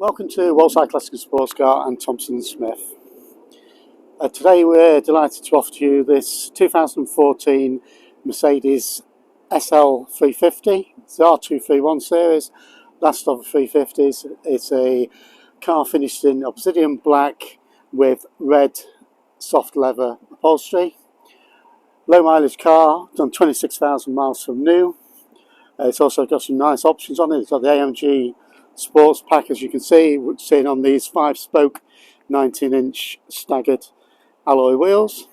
Welcome to Walsall Classical Sports Car and Thompson & Smith. Today we're delighted to offer to you this 2014 Mercedes SL 350. It's the R231 series, last of the 350s. It's a car finished in obsidian black with red soft leather upholstery. Low mileage car, done 26,000 miles from new. It's also got some nice options on it. It's got the AMG Sports Pack, as you can see, sitting on these 5-spoke 19-inch staggered alloy wheels.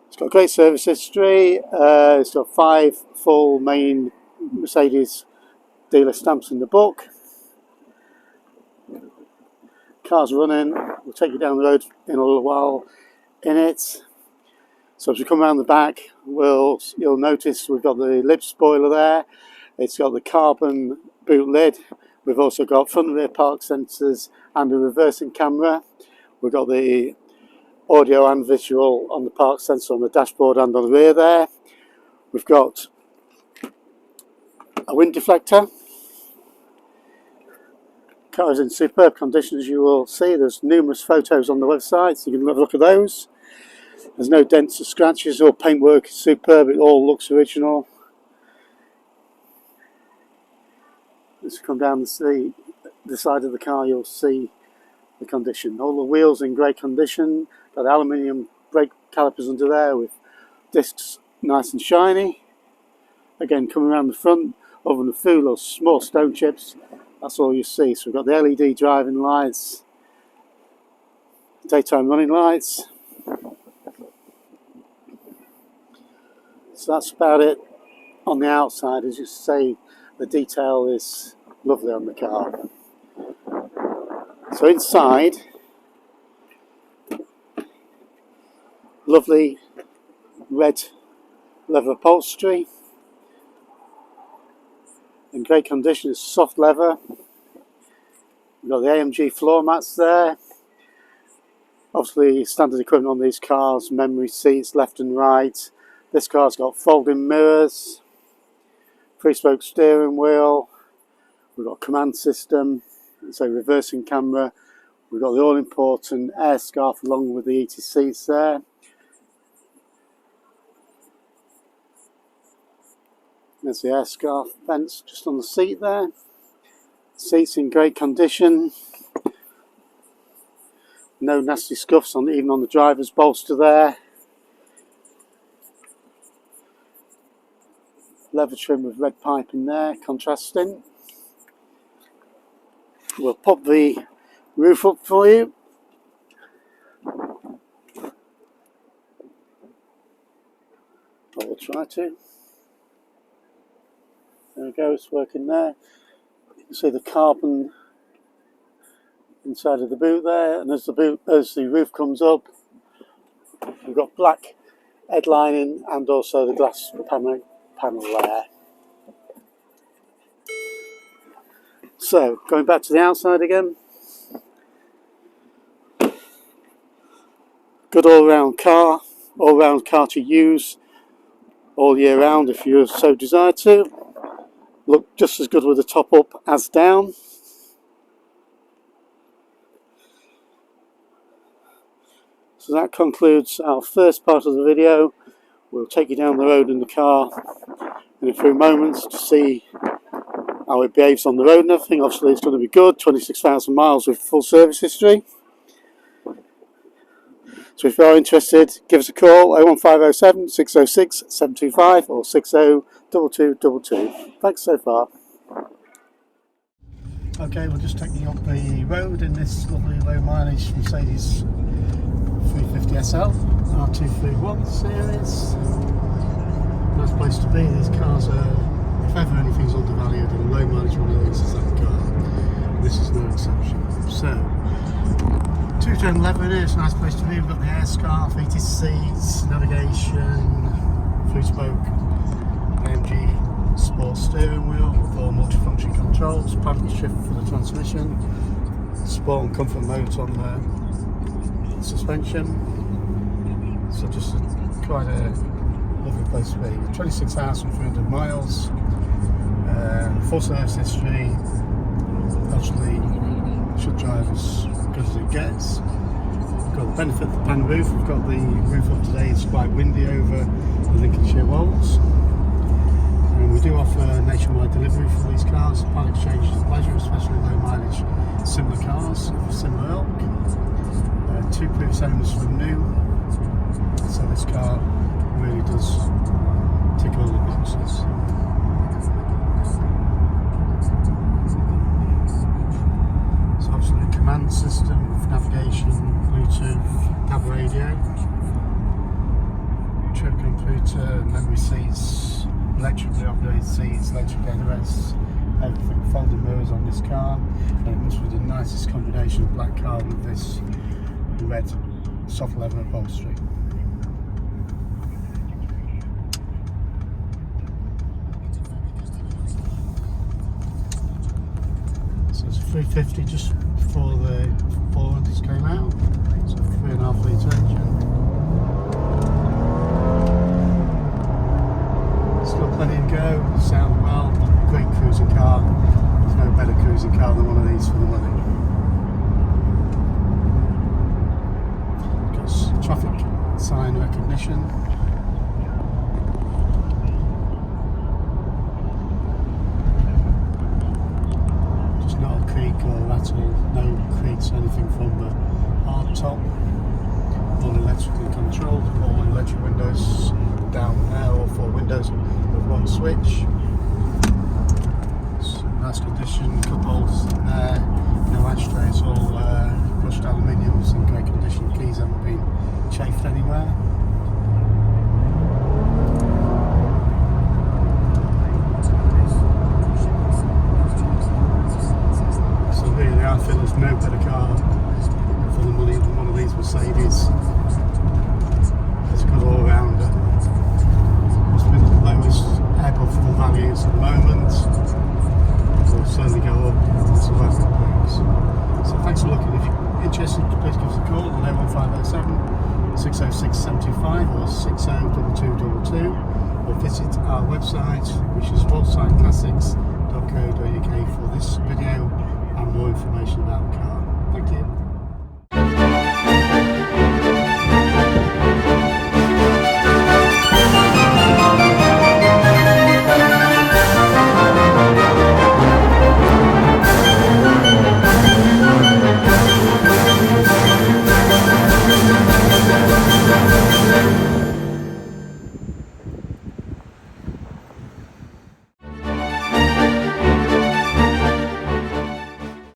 It's got great service history. It's got 5 full main Mercedes dealer stamps in the book. Car's running. We'll take you down the road in a little while in it. So as we come around the back, you'll notice we've got the lid spoiler there. It's got the carbon boot lid. We've also got front and rear park sensors and a reversing camera. We've got the audio and visual on the park sensor on the dashboard and on the rear there. We've got a wind deflector. The car is in superb condition, as you will see. There's numerous photos on the website, so you can have a look at those. There's no dents or scratches, or paintwork is superb. It all looks original. As you come down the side of the car, you'll see the condition. All the wheels in great condition. Got aluminium brake calipers under there with discs nice and shiny. Again, coming around the front, other than a few of small stone chips, that's all you see. So we've got the LED driving lights, daytime running lights. So that's about it on the outside. As you say, the detail is lovely on the car. So inside, lovely red leather upholstery in great condition. It's soft leather. We've got the AMG floor mats there. Obviously standard equipment on these cars, memory seats left and right. This car's got folding mirrors, 3-spoke steering wheel. We've got a command system, it's a reversing camera. We've got the all-important air scarf along with the heated seats there. There's the air scarf vents just on the seat there. Seats in great condition. No nasty scuffs even on the driver's bolster there. Leather trim with red piping there, contrasting. We'll pop the roof up for you. We'll try to. There we go, it's working there. You can see the carbon inside of the boot there, and as the roof comes up, we've got black headlining and also the glass panel there. So, going back to the outside again. Good all-round car to use all year round if you so desire to. Look just as good with the top up as down. So that concludes our first part of the video. We'll take you down the road in the car in a few moments to see how it behaves on the road and everything. Obviously it's going to be good, 26,000 miles with full service history. So if you are interested, give us a call, 01507 606 725 or 602222. Thanks so far. Okay, we're just taking you up the road in this lovely low mileage Mercedes 350 SL R231 series. Nice place to be. These cars are, if ever anything's undervalued, and low mileage one of these is that car. This is no exception. So, two-tone leather in it, it's a nice place to be. We've got the air scarf, heated seats, navigation, 3-spoke AMG sports steering wheel with all multifunction controls, paddle shift for the transmission, sport and comfort modes on the suspension. So just quite a lovely place to be. 26,300 miles, full service history, obviously should drive as good as it gets. We've got the benefit of the pan roof. We've got the roof up today. It's quite windy over the Lincolnshire Wolds. And we do offer nationwide delivery for these cars. Part exchange is a pleasure, especially low mileage similar cars of similar ilk. 2 proof owners from new. So this car really does tick all the boxes. So obviously a command system with navigation, Bluetooth, DAB radio, trip computer, memory seats, electrically operated seats, electric headrests, everything. Folding mirrors on this car, and it must be the nicest combination of black car with this red soft leather upholstery. So it's a 350 just before the 400s came out. So 3.5 litre engine. Still plenty to go. Sound well. Great cruising car. There's no better cruising car than one of these for the money. Got traffic sign recognition. Not a creak or rattle, no creaks or anything from the hard top. All electrically controlled, all electric windows down there, all 4 windows with one switch. It's nice condition, cup holders in there, no ashtrays, all brushed aluminium, it's in great condition, keys haven't been chafed anywhere. I feel there's no better car for the money than one of these Mercedes. It's a good all-rounder. Must be the lowest airport full values at the moment. Will certainly go up as the weather improves. So thanks for looking. If you're interested, please give us a call on 01507 606 725 or 602222, or visit our website, which is roadsideclassics.co.uk for this video and more information about the car. Thank you.